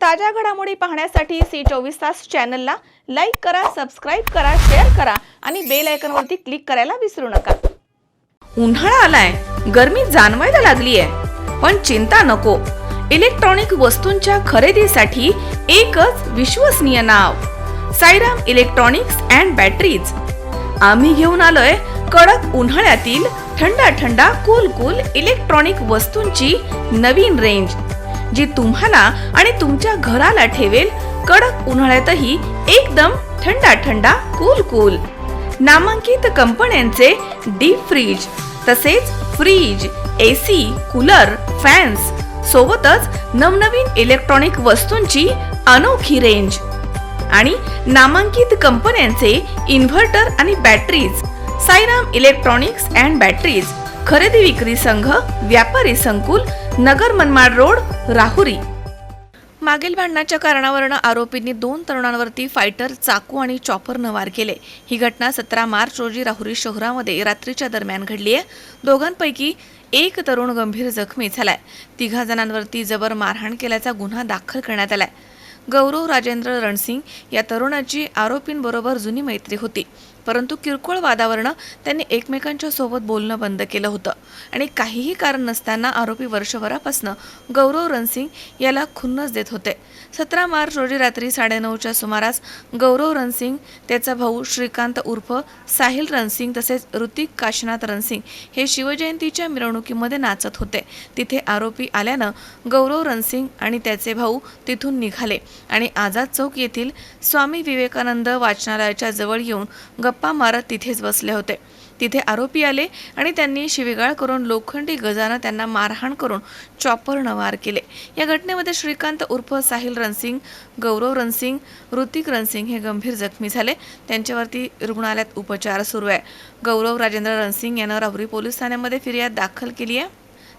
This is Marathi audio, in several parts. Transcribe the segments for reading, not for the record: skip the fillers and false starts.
ताज्या घडामोडी पाहण्यासाठी C24 तास चॅनलला लाईक करा, सबस्क्राइब करा, शेअर करा आणि बेल आयकॉनवरती क्लिक करायला विसरू नका। उन्हाळा आलाय, गरमी जाणवायला लागलीये, पण चिंता नको। इलेक्ट्रॉनिक वस्तूंच्या खरेदीसाठी एकच विश्वसनीय नाव, साईराम इलेक्ट्रॉनिक्स अँड बॅटरीज। आम्ही घेऊन आलोय कडक उन्हाळ्यातील थंड कूल इलेक्ट्रॉनिक वस्तूंची नवीन रेंज, जी तुम्हाला आणि तुमच्या घराला ठेवेल कडक उन्हाळ्यातही एकदम थंड कूल। नामांकित कंपन्यांचे डीप फ्रीज, तसेच फ्रीज, AC, कूलर, फॅन्स सोबतच नवनवीन इलेक्ट्रॉनिक वस्तूंची अनोखी रेंज आणि नामांकित कंपन्यांचे इन्व्हर्टर आणि batteries. Sairam electronics and batteries, खरेदी विक्री संघ, व्यापारी संकुल, नगर मनमाड रोड, राहुरी। मागील भांडणाच्या कारणावरून आरोपींनी 2 तरुणांवरती फायटर, चाकू आणि चॉपरनं वार केले। ही घटना 17 मार्च रोजी राहुरी शहरामध्ये रात्रीच्या दरम्यान घडली आहे। दोघांपैकी एक तरुण गंभीर जखमी झालाय। 3 जणांवरती जबर मारहाण केल्याचा गुन्हा दाखल करण्यात आलाय। गौरव राजेंद्र रणसिंग या तरुणाची आरोपींबरोबर जुनी मैत्री होती, परंतु किरकोळ वादावरून त्यांनी एकमेकांच्या सोबत बोलणं बंद केलं होतं आणि काहीही कारण नसताना आरोपी वर्षभरापासून गौरव रणसिंग याला खुन्नस देत होते। 17 मार्च रोजी रात्री 9:30च्या सुमारास गौरव रणसिंग, त्याचा भाऊ श्रीकांत उर्फ साहिल रणसिंग तसेच ऋतिक काशीनाथ रणसिंग हे शिवजयंतीच्या मिरवणुकीमध्ये नाचत होते। तिथे आरोपी आल्यानं गौरव रणसिंग आणि त्याचे भाऊ तिथून निघाले आणि आझाद चौक येथील स्वामी विवेकानंद वाचनालयाच्या जवळ येऊन गप्पा मारत तिथेच बसले होते। तिथे आरोपी आले आणि त्यांनी शिवीगाळ करून लोखंडी गजानं त्यांना मारहाण करून चॉपरनं वार केले। या घटनेमध्ये श्रीकांत उर्फ साहिल रणसिंग, गौरव रणसिंग, ऋतिक रणसिंग हे गंभीर जखमी झाले। त्यांच्यावरती रुग्णालयात उपचार सुरू आहे। गौरव राजेंद्र रणसिंग यानं राहुरी पोलीस ठाण्यामध्ये फिर्याद दाखल केली आहे।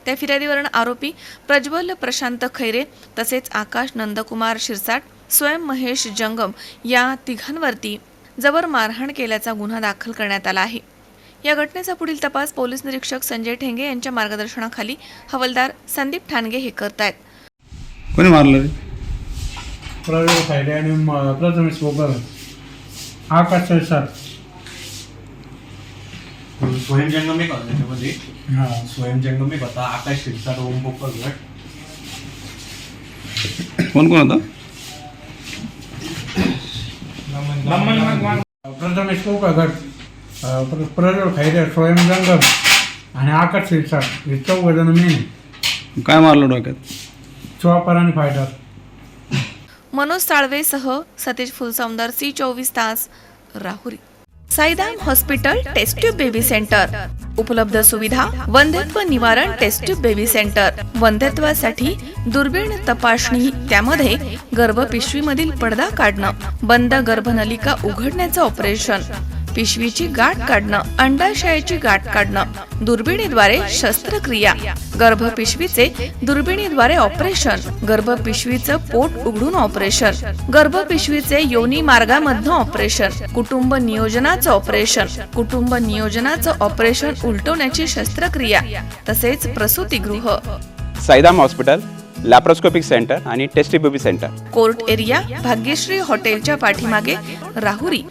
त्या फिर्यादीवरून आरोपी प्रज्वल प्रशांत खैरे तसेच आकाश नंदकुमार शिरसाट, स्वयं महेश जंगम या तिघांवरती जबर मारहाण केल्याचा गुन्हा दाखल करण्यात आला आहे। या घटनेचा पुढील तपास पोलीस निरीक्षक संजय ठेंगे यांच्या मार्गदर्शनाखाली हवालदार संदीप ठाणगे हे करतायत। कोणी मारलं रे? प्रज्वल खैरे आणि प्रथमेश बोगर, आकाश शिरसाट। स्वयं जंगम एक होता त्याच्यामध्ये, हां स्वयं जंगम एक होता, आकाश शिरसाट, ओम बोकर, कोण होता? प्रथमेश बोगर, प्रज्वल खैरे, स्वयं जंगम आणि आकाश शिरसाट हे 4 जण मेन। काय मारलं डोक्यात? चॉपर आणि फायटर। मनोज साळवेसह सतीश फुलसौंदर, C24 तास, Rahuri. Sairam hospital test tube baby centre, उपलब्ध सुविधा, वंध्यत्व निवारण टेस्ट ट्यूब बेबी सेंटर, वंध्यत्वासाठी दुर्बीण तपासणी, त्यामध्ये गर्भपिशवीमधील पडदा काढणं, बंद गर्भनलिका उघडण्याचं ऑपरेशन, पिशवीची गाठ काढणं, अंडाशयाची गाठ काढणं, दुर्बिणीद्वारे शस्त्रक्रिया, गर्भपिशवीचे दुर्बिणीद्वारे ऑपरेशन, गर्भपिशवीचं पोट उघडून ऑपरेशन, गर्भपिशवीचे योनी मार्गामधनं ऑपरेशन, कुटुंब नियोजनाचं ऑपरेशन, कुटुंब नियोजनाचं ऑपरेशन उलटवण्याची शस्त्रक्रिया, तसेच प्रसूतिगृह। साईराम हॉस्पिटल लॅप्रोस्कोपिक सेंटर आणि test baby centre, court area, Bhagyashree हॉटेलच्या पाठीमागे, राहुरी।